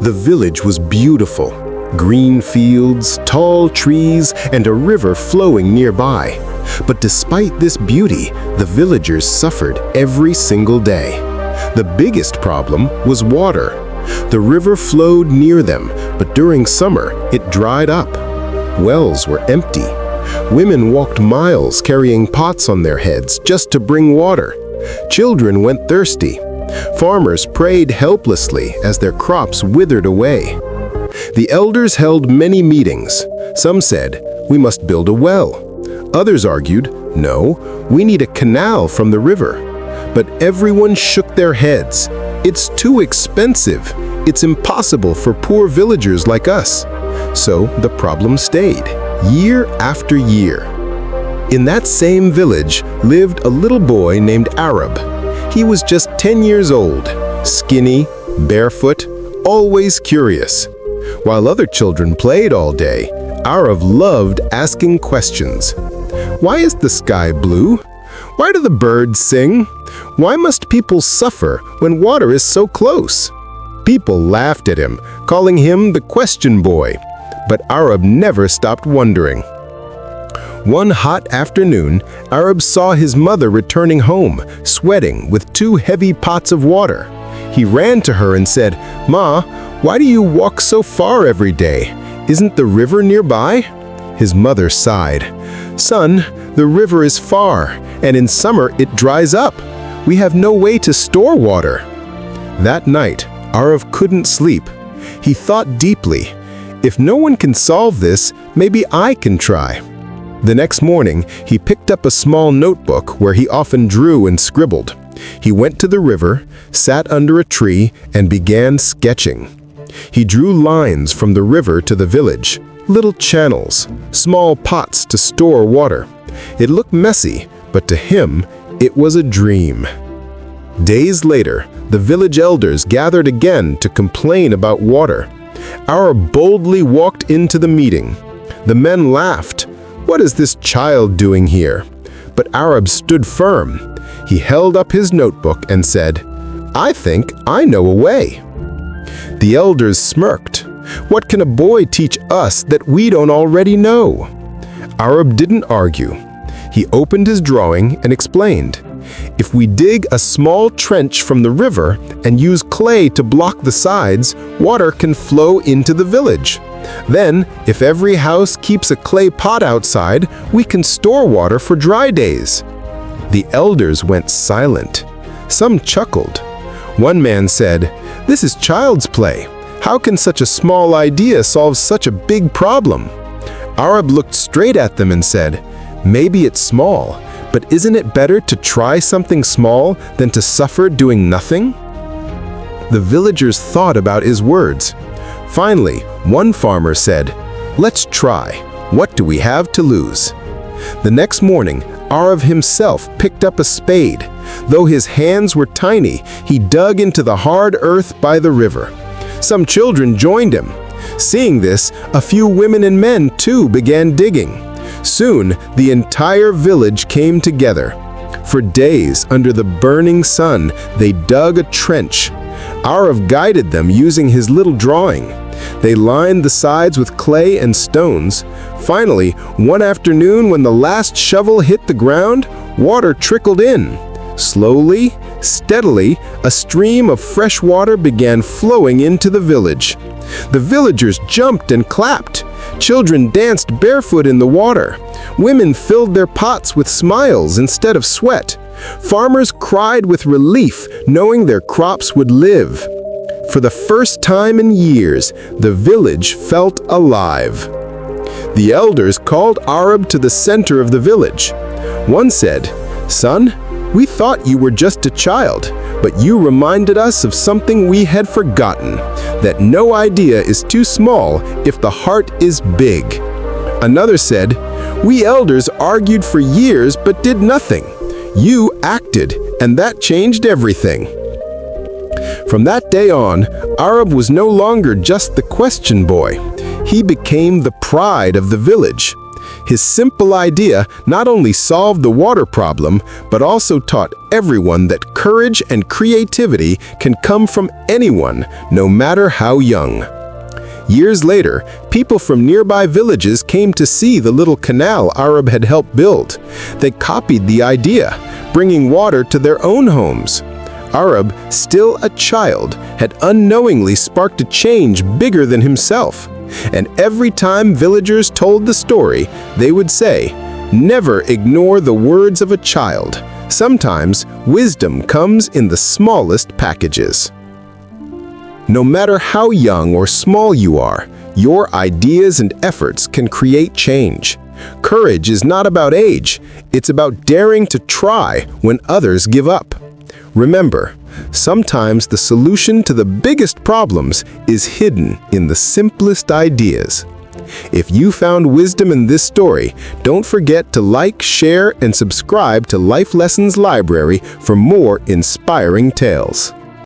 The village was beautiful. Green fields, tall trees, and a river flowing nearby. But despite this beauty, the villagers suffered every single day. The biggest problem was water. The river flowed near them, but during summer, it dried up. Wells were empty. Women walked miles carrying pots on their heads just to bring water. Children went thirsty. Farmers prayed helplessly as their crops withered away. The elders held many meetings. Some said, "We must build a well." Others argued, "No, we need a canal from the river." But everyone shook their heads. "It's too expensive. It's impossible for poor villagers like us." So the problem stayed, year after year. In that same village lived a little boy named Arab. He was just 10 years old, skinny, barefoot, always curious. While other children played all day, Arab loved asking questions. Why is the sky blue? Why do the birds sing? Why must people suffer when water is so close? People laughed at him, calling him the question boy. But Arab never stopped wondering. One hot afternoon, Arab saw his mother returning home, sweating with 2 heavy pots of water. He ran to her and said, "Ma, why do you walk so far every day? Isn't the river nearby?" His mother sighed. "Son, the river is far, and in summer it dries up. We have no way to store water." That night, Arab couldn't sleep. He thought deeply, "If no one can solve this, maybe I can try." The next morning, he picked up a small notebook where he often drew and scribbled. He went to the river, sat under a tree, and began sketching. He drew lines from the river to the village, little channels, small pots to store water. It looked messy, but to him, it was a dream. Days later, the village elders gathered again to complain about water. Arab boldly walked into the meeting. The men laughed. "What is this child doing here?" But Arab stood firm. He held up his notebook and said, "I think I know a way." The elders smirked. "What can a boy teach us that we don't already know?" Arab didn't argue. He opened his drawing and explained, "If we dig a small trench from the river and use clay to block the sides, water can flow into the village. Then, if every house keeps a clay pot outside, we can store water for dry days." The elders went silent. Some chuckled. One man said, "This is child's play. How can such a small idea solve such a big problem?" Arab looked straight at them and said, "Maybe it's small, but isn't it better to try something small than to suffer doing nothing?" The villagers thought about his words. Finally, one farmer said, "Let's try. What do we have to lose?" The next morning, Arab himself picked up a spade. Though his hands were tiny, he dug into the hard earth by the river. Some children joined him. Seeing this, a few women and men too began digging. Soon, the entire village came together. For days, under the burning sun, they dug a trench. Arab guided them using his little drawing. They lined the sides with clay and stones. Finally, one afternoon when the last shovel hit the ground, water trickled in. Slowly, steadily, a stream of fresh water began flowing into the village. The villagers jumped and clapped. Children danced barefoot in the water. Women filled their pots with smiles instead of sweat. Farmers cried with relief, knowing their crops would live. For the first time in years, the village felt alive. The elders called Arab to the center of the village. One said, "Son, we thought you were just a child, but you reminded us of something we had forgotten, that no idea is too small if the heart is big." Another said, "We elders argued for years but did nothing. You acted, and that changed everything." From that day on, Arab was no longer just the question boy. He became the pride of the village. His simple idea not only solved the water problem, but also taught everyone that courage and creativity can come from anyone, no matter how young. Years later, people from nearby villages came to see the little canal Arab had helped build. They copied the idea, bringing water to their own homes. Arab, still a child, had unknowingly sparked a change bigger than himself. And every time villagers told the story, they would say, "Never ignore the words of a child. Sometimes wisdom comes in the smallest packages." No matter how young or small you are, your ideas and efforts can create change. Courage is not about age, it's about daring to try when others give up. Remember, sometimes the solution to the biggest problems is hidden in the simplest ideas. If you found wisdom in this story, don't forget to like, share, and subscribe to Life Lessons Library for more inspiring tales.